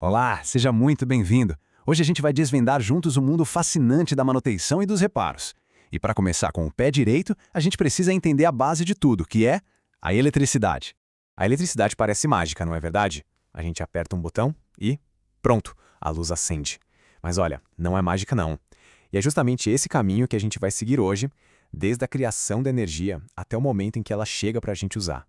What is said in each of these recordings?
Olá, seja muito bem-vindo. Hoje a gente vai desvendar juntos o mundo fascinante da manutenção e dos reparos. E para começar com o pé direito, a gente precisa entender a base de tudo, que é a eletricidade. A eletricidade parece mágica, não é verdade? A gente aperta um botão e pronto, a luz acende. Mas olha, não é mágica não. E é justamente esse caminho que a gente vai seguir hoje, desde a criação da energia até o momento em que ela chega para a gente usar.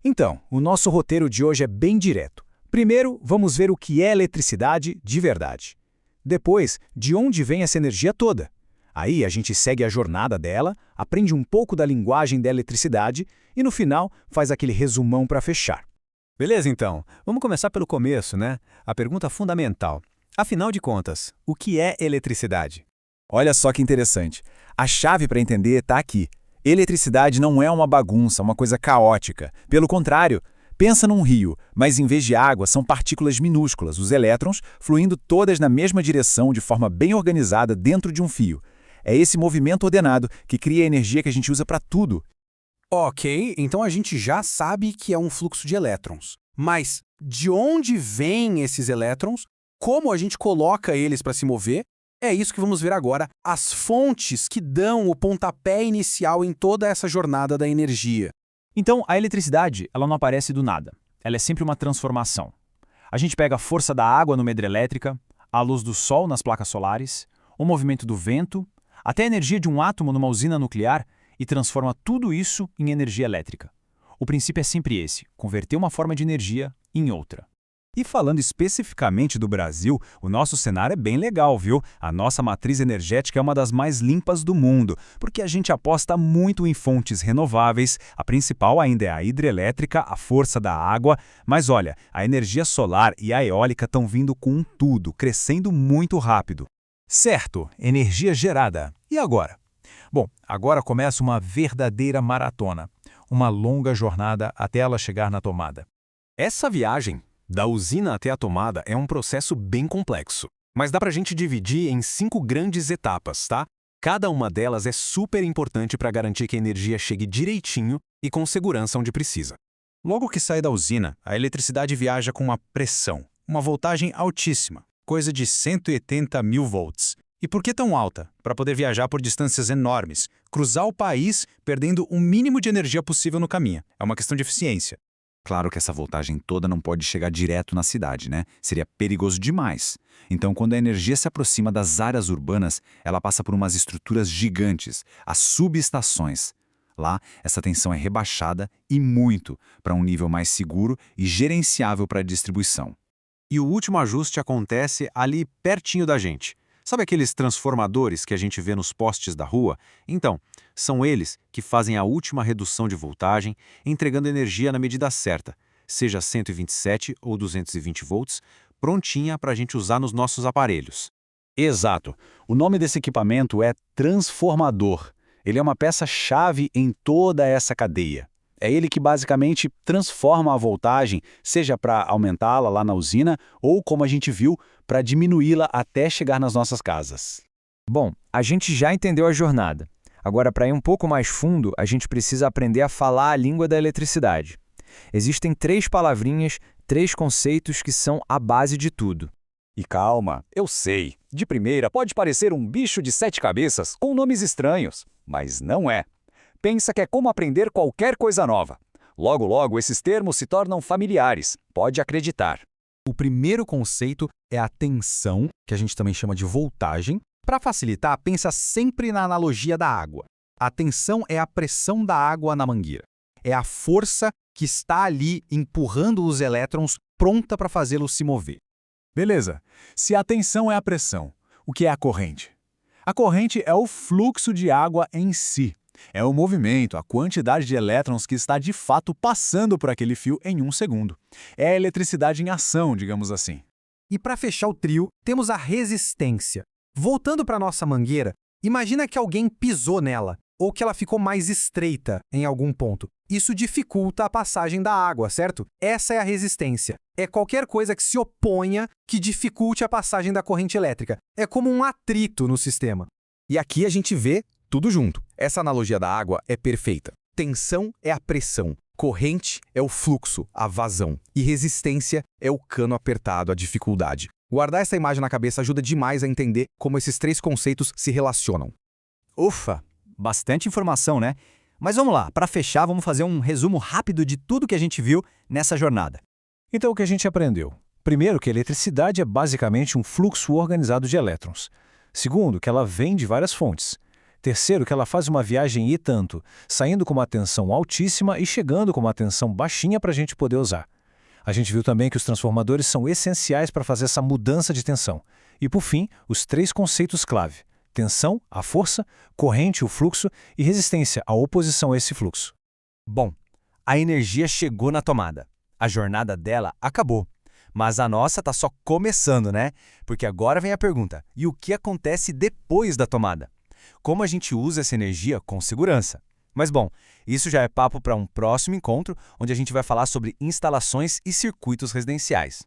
Então, o nosso roteiro de hoje é bem direto. Primeiro, vamos ver o que é eletricidade de verdade. Depois, de onde vem essa energia toda. Aí a gente segue a jornada dela, aprende um pouco da linguagem da eletricidade e no final faz aquele resumão para fechar. Beleza, então. Vamos começar pelo começo, né? A pergunta fundamental. Afinal de contas, o que é eletricidade? Olha só que interessante. A chave para entender está aqui. Eletricidade não é uma bagunça, uma coisa caótica. Pelo contrário, pensa num rio, mas em vez de água são partículas minúsculas, os elétrons, fluindo todas na mesma direção de forma bem organizada dentro de um fio. É esse movimento ordenado que cria a energia que a gente usa para tudo. Ok, então a gente já sabe que é um fluxo de elétrons. Mas de onde vêm esses elétrons? Como a gente coloca eles para se mover? É isso que vamos ver agora, as fontes que dão o pontapé inicial em toda essa jornada da energia. Então, a eletricidade, ela não aparece do nada. Ela é sempre uma transformação. A gente pega a força da água numa hidrelétrica, a luz do sol nas placas solares, o movimento do vento, até a energia de um átomo numa usina nuclear e transforma tudo isso em energia elétrica. O princípio é sempre esse, converter uma forma de energia em outra. E falando especificamente do Brasil, o nosso cenário é bem legal, viu? A nossa matriz energética é uma das mais limpas do mundo, porque a gente aposta muito em fontes renováveis, a principal ainda é a hidrelétrica, a força da água, mas olha, a energia solar e a eólica estão vindo com tudo, crescendo muito rápido. Certo, energia gerada. E agora? Bom, agora começa uma verdadeira maratona, uma longa jornada até ela chegar na tomada. Essa viagem da usina até a tomada é um processo bem complexo, mas dá pra gente dividir em 5 grandes etapas, tá? Cada uma delas é super importante para garantir que a energia chegue direitinho e com segurança onde precisa. Logo que sai da usina, a eletricidade viaja com uma pressão, uma voltagem altíssima, coisa de 180 mil volts. E por que tão alta? Para poder viajar por distâncias enormes, cruzar o país perdendo o mínimo de energia possível no caminho. É uma questão de eficiência. Claro que essa voltagem toda não pode chegar direto na cidade, né? Seria perigoso demais. Então, quando a energia se aproxima das áreas urbanas, ela passa por umas estruturas gigantes, as subestações. Lá, essa tensão é rebaixada e muito para um nível mais seguro e gerenciável para a distribuição. E o último ajuste acontece ali pertinho da gente. Sabe aqueles transformadores que a gente vê nos postes da rua? Então, são eles que fazem a última redução de voltagem, entregando energia na medida certa, seja 127 ou 220 volts, prontinha para a gente usar nos nossos aparelhos. Exato. O nome desse equipamento é transformador. Ele é uma peça-chave em toda essa cadeia. É ele que basicamente transforma a voltagem, seja para aumentá-la lá na usina ou, como a gente viu, para diminuí-la até chegar nas nossas casas. Bom, a gente já entendeu a jornada. Agora, para ir um pouco mais fundo, a gente precisa aprender a falar a língua da eletricidade. Existem 3 palavrinhas, 3 conceitos que são a base de tudo. E calma, eu sei. De primeira pode parecer um bicho de 7 cabeças com nomes estranhos, mas não é. Pensa que é como aprender qualquer coisa nova. Logo, logo, esses termos se tornam familiares. Pode acreditar. O primeiro conceito é a tensão, que a gente também chama de voltagem. Para facilitar, pensa sempre na analogia da água. A tensão é a pressão da água na mangueira. É a força que está ali empurrando os elétrons pronta para fazê-los se mover. Beleza. Se a tensão é a pressão, o que é a corrente? A corrente é o fluxo de água em si. É o movimento, a quantidade de elétrons que está de fato passando por aquele fio em um segundo. É a eletricidade em ação, digamos assim. E para fechar o trio, temos a resistência. Voltando para nossa mangueira, imagina que alguém pisou nela, ou que ela ficou mais estreita em algum ponto. Isso dificulta a passagem da água, certo? Essa é a resistência. É qualquer coisa que se oponha que dificulte a passagem da corrente elétrica. É como um atrito no sistema. E aqui a gente vê tudo junto. Essa analogia da água é perfeita. Tensão é a pressão. Corrente é o fluxo, a vazão. E resistência é o cano apertado, a dificuldade. Guardar essa imagem na cabeça ajuda demais a entender como esses três conceitos se relacionam. Ufa, bastante informação, né? Mas vamos lá, para fechar, vamos fazer um resumo rápido de tudo que a gente viu nessa jornada. Então, o que a gente aprendeu? Primeiro, que a eletricidade é basicamente um fluxo organizado de elétrons. Segundo, que ela vem de várias fontes. Terceiro, que ela faz uma viagem e tanto, saindo com uma tensão altíssima e chegando com uma tensão baixinha para a gente poder usar. A gente viu também que os transformadores são essenciais para fazer essa mudança de tensão. E, por fim, os três conceitos-clave: tensão, a força; corrente, o fluxo; e resistência, a oposição a esse fluxo. Bom, a energia chegou na tomada. A jornada dela acabou. Mas a nossa está só começando, né? Porque agora vem a pergunta: e o que acontece depois da tomada? Como a gente usa essa energia com segurança? Mas bom, isso já é papo para um próximo encontro, onde a gente vai falar sobre instalações e circuitos residenciais.